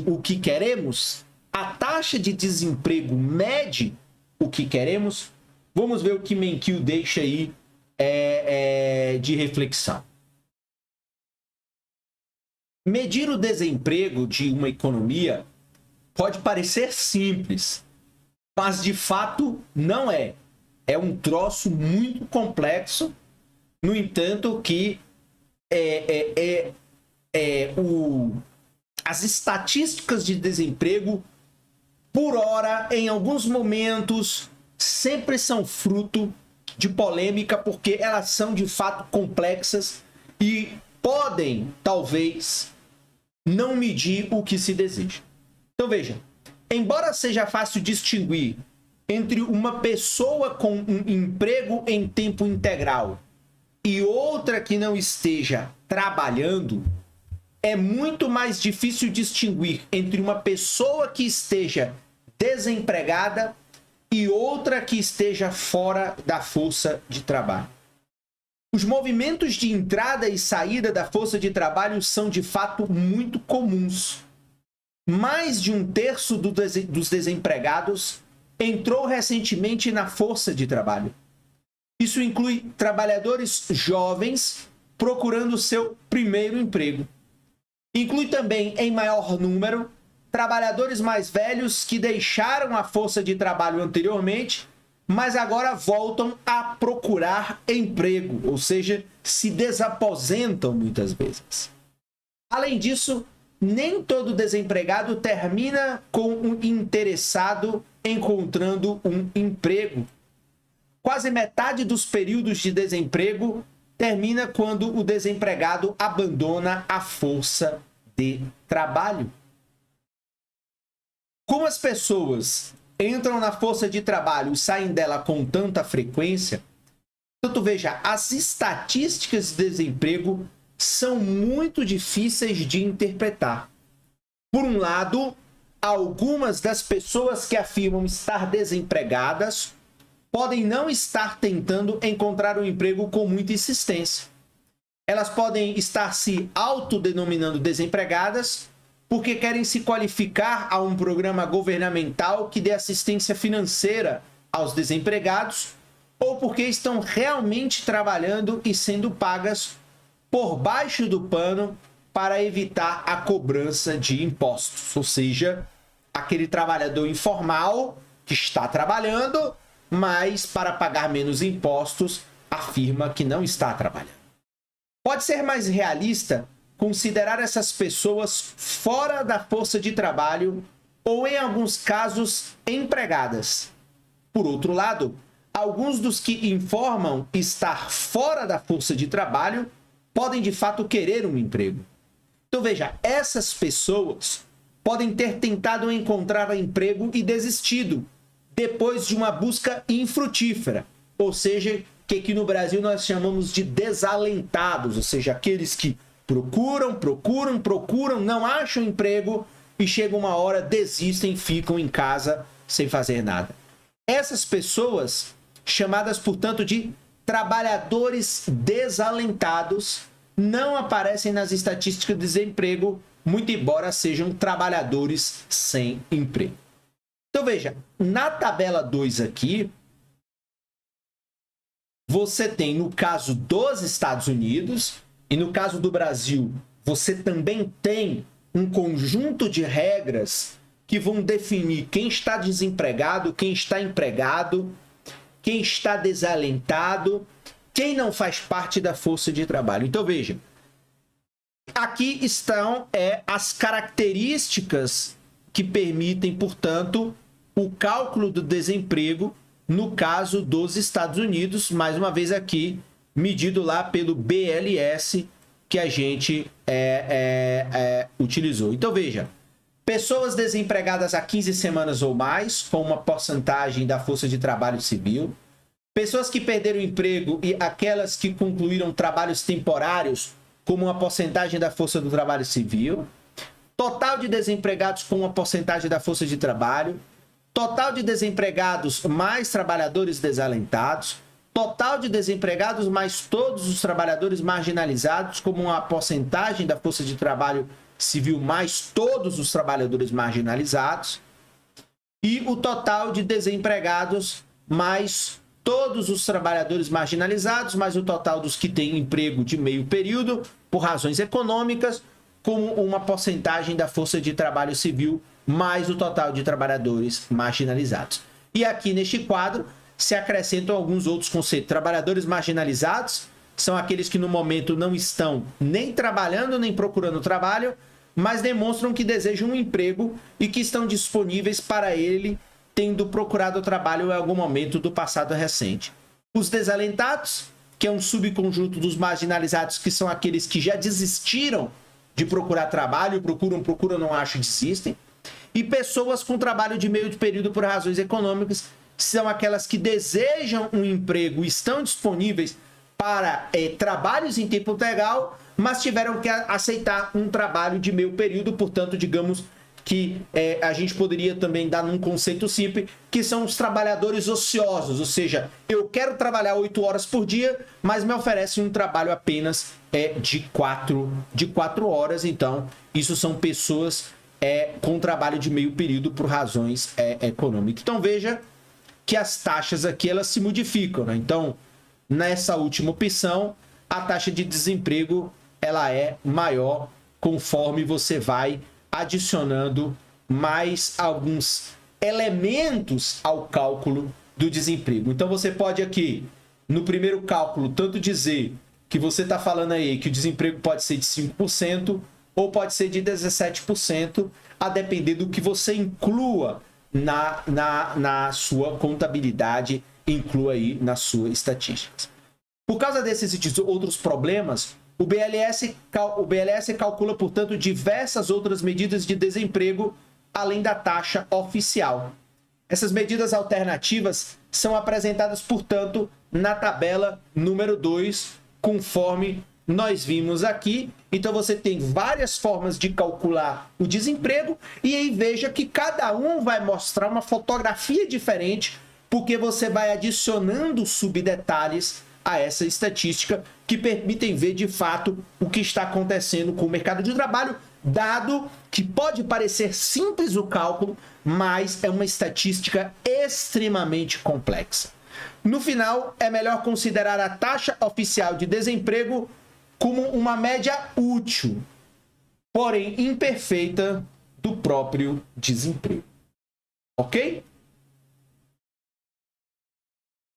o que queremos? A taxa de desemprego mede o que queremos? Vamos ver o que Menkil deixa aí de reflexão. Medir o desemprego de uma economia pode parecer simples, mas de fato não é. É um troço muito complexo, no entanto que as estatísticas de desemprego, por hora, em alguns momentos, sempre são fruto de polêmica, porque elas são de fato complexas e podem, talvez, não medir o que se deseja. Então veja, embora seja fácil distinguir entre uma pessoa com um emprego em tempo integral e outra que não esteja trabalhando, é muito mais difícil distinguir entre uma pessoa que esteja desempregada e outra que esteja fora da força de trabalho. Os movimentos de entrada e saída da força de trabalho são de fato muito comuns. Mais de 1/3 dos desempregados entrou recentemente na força de trabalho. Isso inclui trabalhadores jovens procurando seu primeiro emprego. Inclui também, em maior número, trabalhadores mais velhos que deixaram a força de trabalho anteriormente, mas agora voltam a procurar emprego, ou seja, se desaposentam muitas vezes. Além disso, nem todo desempregado termina com um interessado encontrando um emprego. Quase metade dos períodos de desemprego termina quando o desempregado abandona a força de trabalho. Como as pessoas entram na força de trabalho e saem dela com tanta frequência, tanto veja, as estatísticas de desemprego são muito difíceis de interpretar. Por um lado, algumas das pessoas que afirmam estar desempregadas podem não estar tentando encontrar um emprego com muita insistência. Elas podem estar se autodenominando desempregadas porque querem se qualificar a um programa governamental que dê assistência financeira aos desempregados, ou porque estão realmente trabalhando e sendo pagas por baixo do pano para evitar a cobrança de impostos. Ou seja, aquele trabalhador informal que está trabalhando, mas para pagar menos impostos, afirma que não está trabalhando. Pode ser mais realista considerar essas pessoas fora da força de trabalho ou, em alguns casos, empregadas. Por outro lado, alguns dos que informam estar fora da força de trabalho podem, de fato, querer um emprego. Então, veja, essas pessoas podem ter tentado encontrar emprego e desistido depois de uma busca infrutífera, ou seja, que aqui no Brasil nós chamamos de desalentados, ou seja, aqueles que procuram, não acham emprego e chega uma hora, desistem, ficam em casa sem fazer nada. Essas pessoas, chamadas, portanto, de trabalhadores desalentados, não aparecem nas estatísticas de desemprego, muito embora sejam trabalhadores sem emprego. Então veja, na tabela 2 aqui, você tem, no caso dos Estados Unidos, e no caso do Brasil, você também tem um conjunto de regras que vão definir quem está desempregado, quem está empregado, quem está desalentado, quem não faz parte da força de trabalho. Então veja, aqui estão as características que permitem, portanto, o cálculo do desemprego no caso dos Estados Unidos, mais uma vez aqui, medido lá pelo BLS que a gente utilizou. Então veja, pessoas desempregadas há 15 semanas ou mais, com uma porcentagem da força de trabalho civil, pessoas que perderam o emprego e aquelas que concluíram trabalhos temporários, como uma porcentagem da força do trabalho civil, total de desempregados com uma porcentagem da força de trabalho, total de desempregados mais trabalhadores desalentados, total de desempregados mais todos os trabalhadores marginalizados como uma porcentagem da força de trabalho civil mais todos os trabalhadores marginalizados, e o total de desempregados mais todos os trabalhadores marginalizados, mais o total dos que têm emprego de meio período por razões econômicas, como uma porcentagem da força de trabalho civil mais o total de trabalhadores marginalizados. E aqui neste quadro se acrescentam alguns outros conceitos. Trabalhadores marginalizados são aqueles que no momento não estão nem trabalhando nem procurando trabalho, mas demonstram que desejam um emprego e que estão disponíveis para ele, tendo procurado trabalho em algum momento do passado recente. Os desalentados, que é um subconjunto dos marginalizados, que são aqueles que já desistiram de procurar trabalho, procuram, não acham, desistem. E pessoas com trabalho de meio de período por razões econômicas, são aquelas que desejam um emprego e estão disponíveis para trabalhos em tempo integral, mas tiveram que aceitar um trabalho de meio período, portanto, digamos que a gente poderia também dar num conceito simples, que são os trabalhadores ociosos, ou seja, eu quero trabalhar 8 horas por dia, mas me oferecem um trabalho apenas de 4 horas, então isso são pessoas com trabalho de meio período por razões econômicas. Então veja que as taxas aqui elas se modificam, né? Então, nessa última opção, a taxa de desemprego ela é maior conforme você vai adicionando mais alguns elementos ao cálculo do desemprego. Então você pode aqui, no primeiro cálculo, tanto dizer que você está falando aí que o desemprego pode ser de 5% ou pode ser de 17%, a depender do que você inclua na sua contabilidade, inclua aí nas suas estatísticas. Por causa desses outros problemas, o BLS calcula, portanto, diversas outras medidas de desemprego além da taxa oficial. Essas medidas alternativas são apresentadas, portanto, na tabela número 2, conforme nós vimos aqui. Então você tem várias formas de calcular o desemprego e aí veja que cada um vai mostrar uma fotografia diferente, porque você vai adicionando subdetalhes a essa estatística que permitem ver de fato o que está acontecendo com o mercado de trabalho, dado que pode parecer simples o cálculo, mas é uma estatística extremamente complexa. No final, é melhor considerar a taxa oficial de desemprego como uma média útil, porém imperfeita, do próprio desemprego. Ok?